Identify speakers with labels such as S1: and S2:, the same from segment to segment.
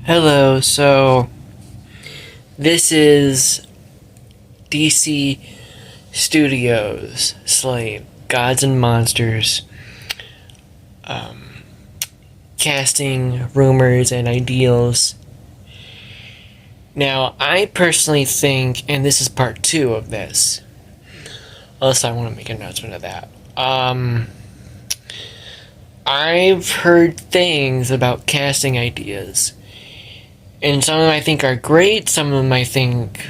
S1: Hello, so this is DC Studios Slate, Gods and Monsters, casting rumors and ideals. Now, I personally think, and this is part 2 of this, also I want to make an announcement of that. I've heard things about casting ideas. And some of them I think are great, some of them I think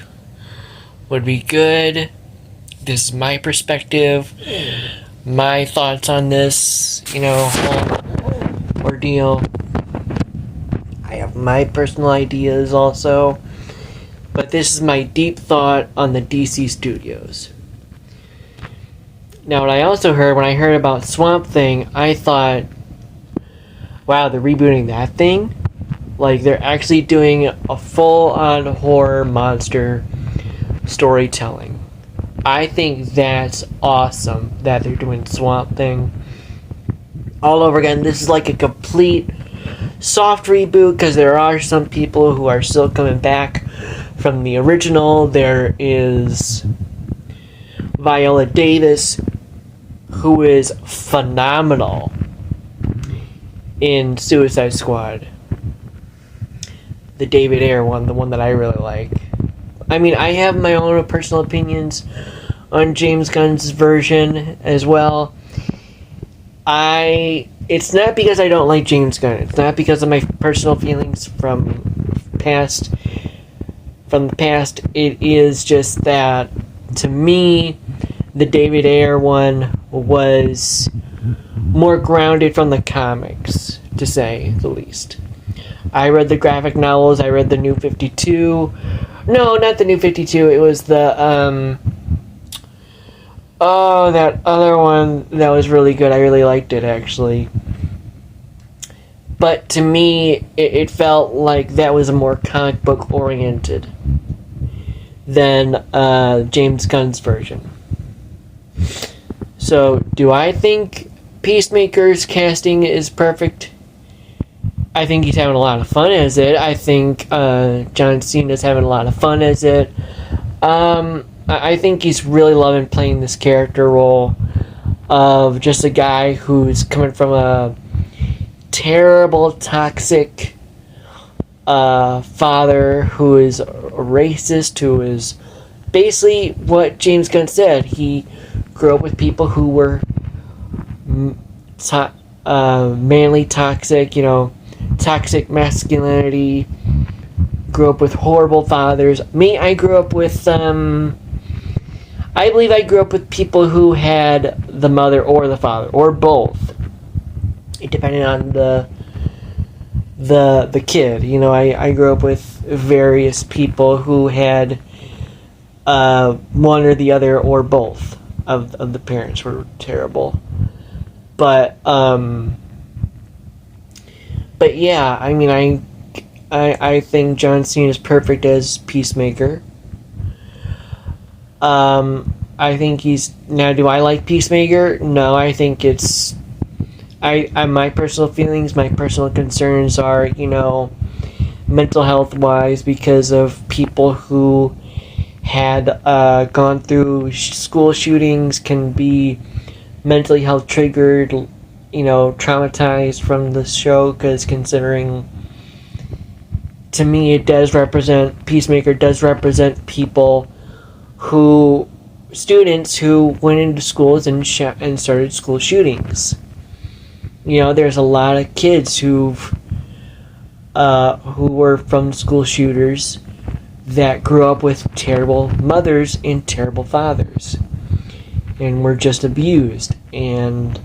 S1: would be good. This is my perspective, my thoughts on this, whole ordeal. I have my personal ideas also, but this is my deep thought on the DC Studios. Now, what I also heard, when I heard about Swamp Thing, I thought, wow, they're rebooting that thing? Like, they're actually doing a full-on horror monster storytelling. I think that's awesome that they're doing Swamp Thing all over again. This is like a complete soft reboot, because there are some people who are still coming back from the original. There is Viola Davis, who is phenomenal in Suicide Squad. The David Ayer one, the one that I really like. I mean, I have my own personal opinions on James Gunn's version as well. It's not because I don't like James Gunn. It's not because of my personal feelings from the past. It is just that, to me, the David Ayer one was more grounded from the comics, to say the least. I read the graphic novels, I read the New 52. No, not the New 52, it was the, that other one that was really good. I really liked it, actually. But to me, it felt like that was a more comic book oriented than James Gunn's version. So, do I think Peacemaker's casting is perfect? I think he's having a lot of fun as it. I think John Cena's having a lot of fun as it. I think he's really loving playing this character role of just a guy who's coming from a terrible, toxic father who is a racist, who is basically what James Gunn said. He grew up with people who were manly toxic, toxic masculinity, grew up with horrible fathers. Me, I grew up with, I believe I grew up with people who had the mother or the father, or both. It depended on the kid. I grew up with various people who had one or the other, or both of the parents were terrible. But yeah, I mean, I think John Cena is perfect as Peacemaker. I think he's... Now, do I like Peacemaker? No, I think it's... my personal feelings, my personal concerns are, mental health wise, because of people who had gone through school shootings, can be mentally health triggered, traumatized from the show, because considering, to me, Peacemaker does represent people students who went into schools and started school shootings. There's a lot of kids who were from school shooters that grew up with terrible mothers and terrible fathers, and were just abused. And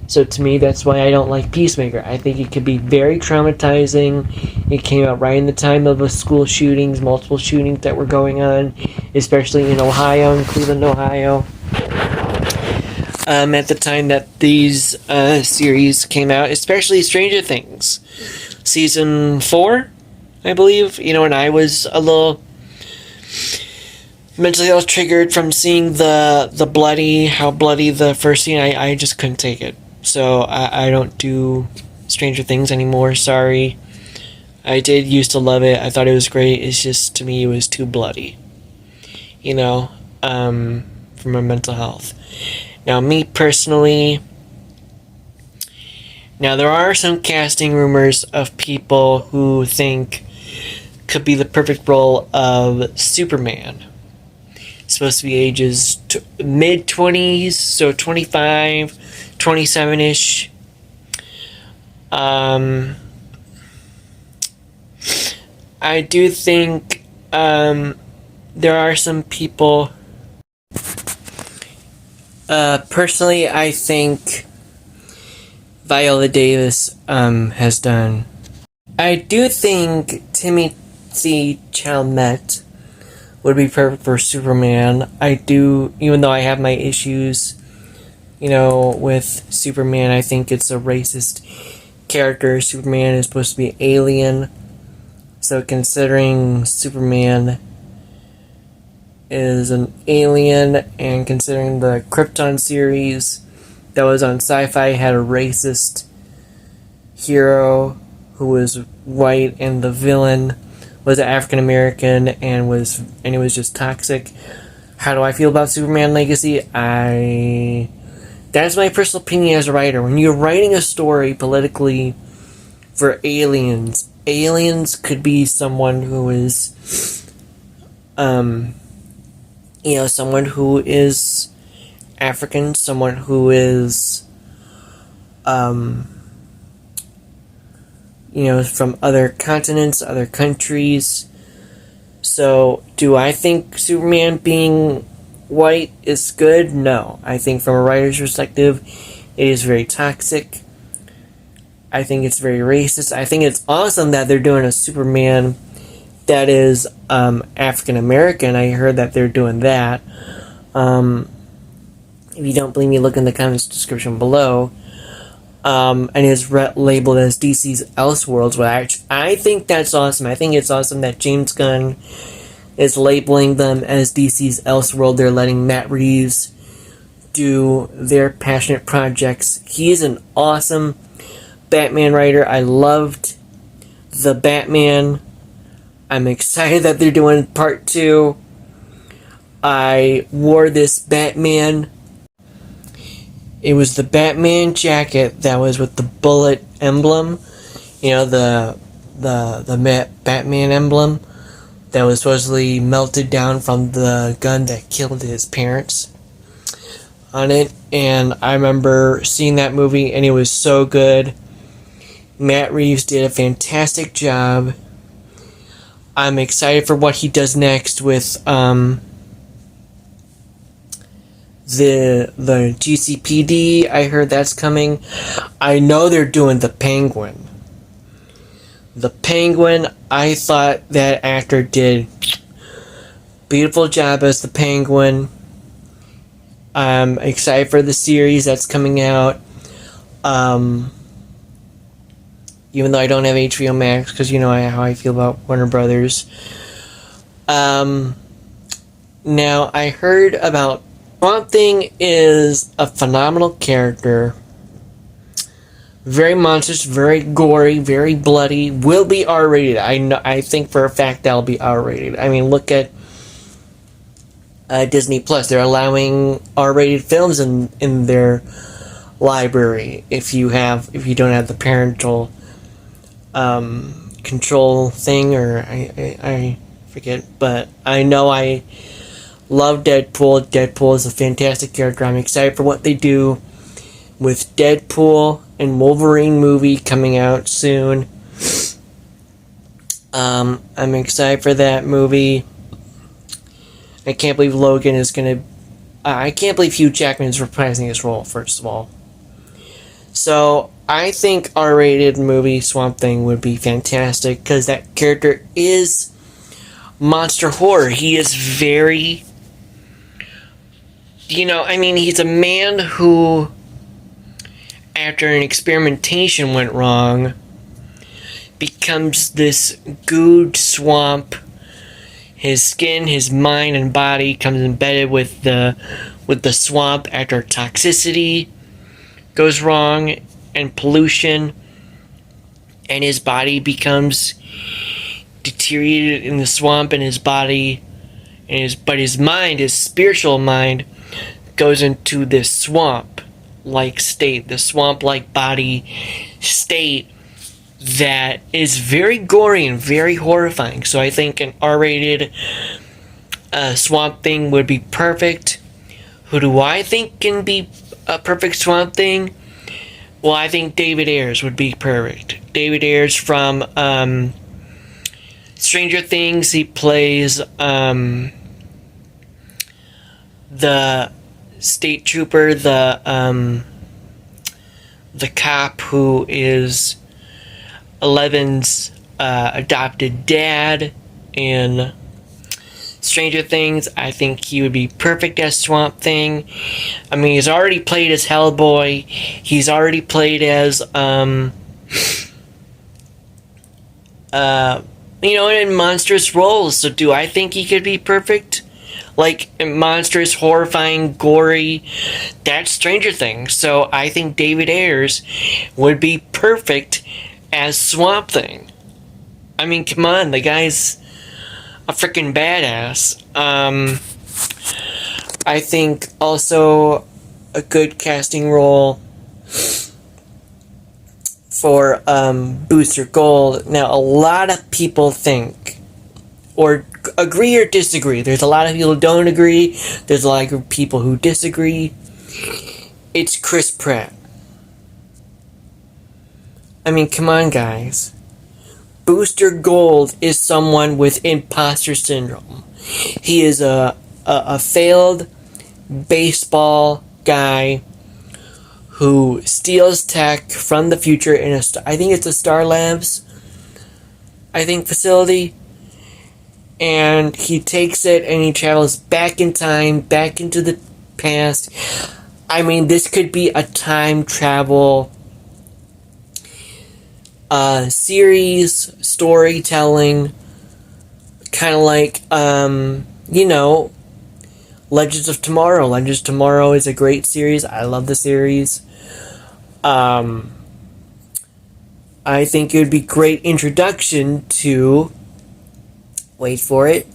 S1: so to me, that's why I don't like Peacemaker. I think it could be very traumatizing. It came out right in the time of the school shootings, multiple shootings that were going on, especially in Ohio, in Cleveland, Ohio. At the time that these series came out, especially Stranger Things. Season 4, I believe. And I was a little mentally I was triggered from seeing how bloody the first scene. I just couldn't take it. So I don't do Stranger Things anymore, sorry. I did used to love it. I thought it was great. It's just, to me, it was too bloody. You know, for my mental health. Now, me personally, now there are some casting rumors of people who think could be the perfect role of Superman. It's supposed to be ages mid 20s, so 25, 27-ish. I do think there are some people. Personally, I think Viola Davis has done. I do think Timothée Chalamet would be perfect for Superman. I do, even though I have my issues, with Superman. I think it's a racist character. Superman is supposed to be alien. So considering Superman is an alien, and considering the Krypton series that was on Sci-Fi had a racist hero who was white, and the villain was African American and it was just toxic. How do I feel about Superman Legacy? That's my personal opinion as a writer. When you're writing a story politically for aliens could be someone who is someone who is African, someone who is from other continents, other countries. So, do I think Superman being white is good? No. I think from a writer's perspective, it is very toxic. I think it's very racist. I think it's awesome that they're doing a Superman that is African American. I heard that they're doing that. If you don't believe me, look in the comments description below. And is labeled as DC's Elseworlds. Well, I think that's awesome. I think it's awesome that James Gunn is labeling them as DC's Elseworld. They're letting Matt Reeves do their passionate projects. He's an awesome Batman writer. I loved the Batman. I'm excited that they're doing part 2. I wore this Batman. It was the Batman jacket that was with the bullet emblem. The Batman emblem that was supposedly melted down from the gun that killed his parents on it. And I remember seeing that movie, and it was so good. Matt Reeves did a fantastic job. I'm excited for what he does next with the GCPD. I heard that's coming. I know they're doing the Penguin. The Penguin, I thought that actor did beautiful job as the Penguin. I'm excited for the series that's coming out. Even though I don't have HBO Max, because you know how I feel about Warner Brothers. Now, I heard about Swamp Thing is a phenomenal character. Very monstrous, very gory, very bloody. Will be R-rated. I think for a fact that'll be R-rated. I mean, look at Disney Plus. They're allowing R-rated films in their library if you don't have the parental control thing, or I forget, but I know I love Deadpool. Deadpool is a fantastic character. I'm excited for what they do with Deadpool and Wolverine movie coming out soon. I'm excited for that movie. I can't believe Logan is gonna. I can't believe Hugh Jackman is reprising his role, first of all. So, I think R-rated movie Swamp Thing would be fantastic, because that character is monster horror. He is very... he's a man who, after an experimentation went wrong, becomes this gooed swamp. His skin, his mind, and body comes embedded with the swamp after toxicity goes wrong and pollution. and his body becomes deteriorated in the swamp, and his body, but his mind, his spiritual mind, goes into this swamp-like state, the swamp-like body state that is very gory and very horrifying. So I think an R-rated Swamp Thing would be perfect. Who do I think can be a perfect Swamp Thing? Well, I think David Ayers would be perfect. David Ayers from Stranger Things. He plays the state trooper, the cop who is Eleven's adopted dad in Stranger Things. I think he would be perfect as Swamp Thing. I mean, he's already played as Hellboy. He's already played as in monstrous roles. So do I think he could be perfect? Like, monstrous, horrifying, gory. That's Stranger Things. So I think David Ayers would be perfect as Swamp Thing. I mean, come on, the guy's a freaking badass. I think also a good casting role for Booster Gold. Now, a lot of people think, or agree or disagree. There's a lot of people who don't agree. There's a lot of people who disagree. It's Chris Pratt. I mean, come on, guys. Booster Gold is someone with imposter syndrome. He is a failed baseball guy who steals tech from the future in I think it's a Star Labs, facility. And he takes it and he travels back in time, back into the past. I mean, this could be a time travel series, storytelling, kind of like, Legends of Tomorrow. Legends of Tomorrow is a great series. I love the series. I think it would be great introduction to, wait for it,